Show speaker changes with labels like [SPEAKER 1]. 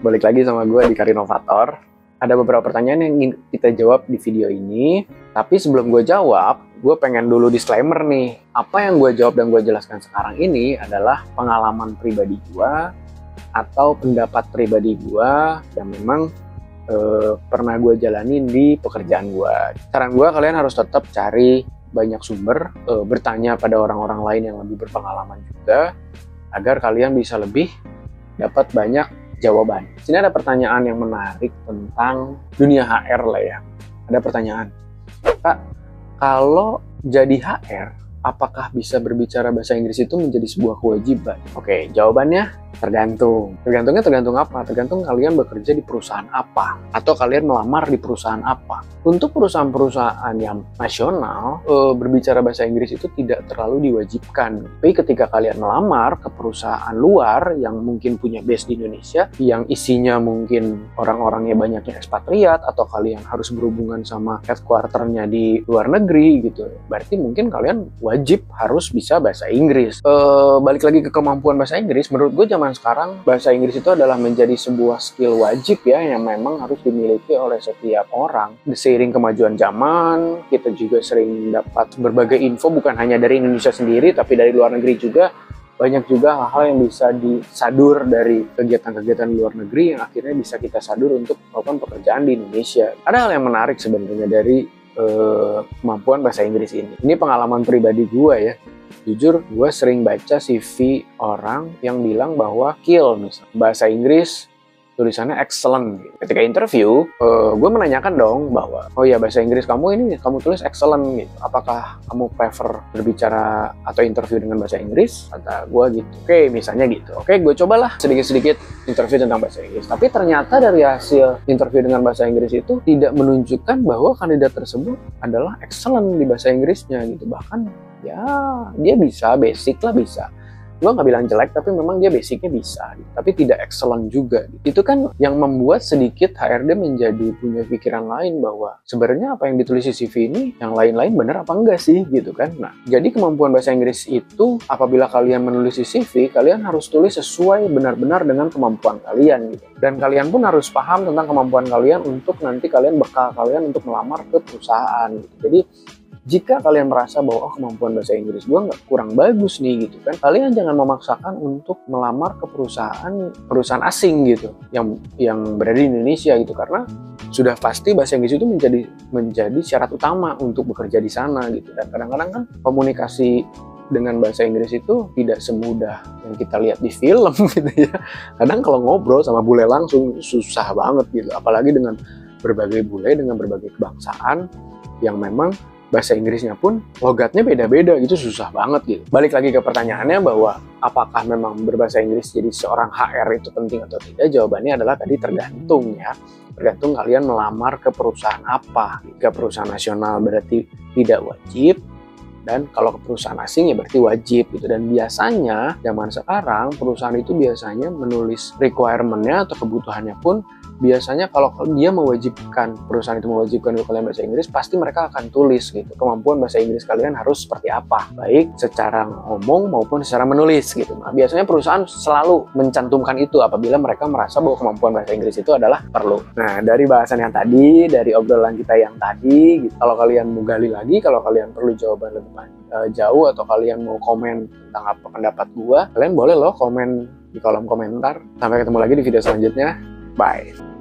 [SPEAKER 1] balik lagi sama gue di Karinovator. Ada beberapa pertanyaan yang ingin kita jawab di video ini. Tapi sebelum gue jawab, gue pengen dulu disclaimer nih. Apa yang gue jawab dan gue jelaskan sekarang ini adalah pengalaman pribadi gue atau pendapat pribadi gue yang memang pernah gue jalanin di pekerjaan gue. Saran gue, kalian harus tetap cari banyak sumber, bertanya pada orang-orang lain yang lebih berpengalaman juga, agar kalian bisa lebih dapat banyak jawaban. Sini ada pertanyaan yang menarik tentang dunia HR lah ya. Ada pertanyaan, Kak, kalau jadi HR, apakah bisa berbicara bahasa Inggris itu menjadi sebuah kewajiban? Oke, jawabannya tergantung. Tergantung apa? Tergantung kalian bekerja di perusahaan apa, atau kalian melamar di perusahaan apa. Untuk perusahaan-perusahaan yang nasional, berbicara bahasa Inggris itu tidak terlalu diwajibkan. Tapi ketika kalian melamar ke perusahaan luar yang mungkin punya base di Indonesia, yang isinya mungkin orang-orangnya banyaknya ekspatriat, atau kalian harus berhubungan sama headquarternya di luar negeri gitu, berarti mungkin kalian wajib harus bisa bahasa Inggris. Balik lagi ke kemampuan bahasa Inggris, menurut gue zaman sekarang bahasa Inggris itu adalah menjadi sebuah skill wajib ya, yang memang harus dimiliki oleh setiap orang. Seiring kemajuan zaman, kita juga sering dapat berbagai info bukan hanya dari Indonesia sendiri, tapi dari luar negeri juga. Banyak juga hal-hal yang bisa disadur dari kegiatan-kegiatan luar negeri yang akhirnya bisa kita sadur untuk melakukan pekerjaan di Indonesia. Ada hal yang menarik sebenarnya dari kemampuan bahasa Inggris ini. Ini pengalaman pribadi gue ya. Jujur, gue sering baca CV orang yang bilang bahwa skill misalnya bahasa Inggris tulisannya excellent. Ketika interview, gue menanyakan dong bahwa, oh ya, bahasa Inggris kamu ini kamu tulis excellent gitu. Apakah kamu prefer berbicara atau interview dengan bahasa Inggris? Kata gue gitu. Oke, misalnya gitu. Oke, gue cobalah sedikit-sedikit interview tentang bahasa Inggris. Tapi ternyata dari hasil interview dengan bahasa Inggris itu tidak menunjukkan bahwa kandidat tersebut adalah excellent di bahasa Inggrisnya gitu. Bahkan ya dia bisa, basic lah bisa. Gue nggak bilang jelek, tapi memang dia basicnya bisa, gitu. Tapi tidak excellent juga. Gitu. Itu kan yang membuat sedikit HRD menjadi punya pikiran lain bahwa sebenarnya apa yang ditulis di CV ini, yang lain-lain benar apa enggak sih, gitu kan. Nah, jadi kemampuan bahasa Inggris itu, apabila kalian menulis di CV, kalian harus tulis sesuai benar-benar dengan kemampuan kalian, gitu. Dan kalian pun harus paham tentang kemampuan kalian untuk nanti kalian bekal kalian untuk melamar ke perusahaan, gitu. Jadi, jika kalian merasa bahwa kemampuan bahasa Inggris gue nggak kurang bagus nih gitu kan, kalian jangan memaksakan untuk melamar ke perusahaan asing gitu yang berada di Indonesia gitu, karena sudah pasti bahasa Inggris itu menjadi syarat utama untuk bekerja di sana gitu. Dan kadang-kadang kan komunikasi dengan bahasa Inggris itu tidak semudah yang kita lihat di film gitu ya. Kadang kalau ngobrol sama bule langsung susah banget gitu, apalagi dengan berbagai bule dengan berbagai kebangsaan yang memang bahasa Inggrisnya pun logatnya beda-beda gitu, susah banget gitu. Balik lagi ke pertanyaannya bahwa apakah memang berbahasa Inggris jadi seorang HR itu penting atau tidak? Jawabannya adalah tadi tergantung ya. Tergantung kalian melamar ke perusahaan apa. Jika perusahaan nasional berarti tidak wajib, dan kalau ke perusahaan asing ya berarti wajib gitu. Dan biasanya zaman sekarang perusahaan itu biasanya menulis requirement-nya atau kebutuhannya pun biasanya kalau dia mewajibkan, perusahaan itu mewajibkan untuk kalian bahasa Inggris, pasti mereka akan tulis gitu kemampuan bahasa Inggris kalian harus seperti apa, baik secara ngomong maupun secara menulis gitu. Nah, biasanya perusahaan selalu mencantumkan itu apabila mereka merasa bahwa kemampuan bahasa Inggris itu adalah perlu. Nah, dari bahasan yang tadi, dari obrolan kita yang tadi gitu, kalau kalian mau gali lagi, kalau kalian perlu jawaban lebih jauh, atau kalian mau komen tentang apa pendapat gua, kalian boleh loh komen di kolom komentar. Sampai ketemu lagi di video selanjutnya. Bye.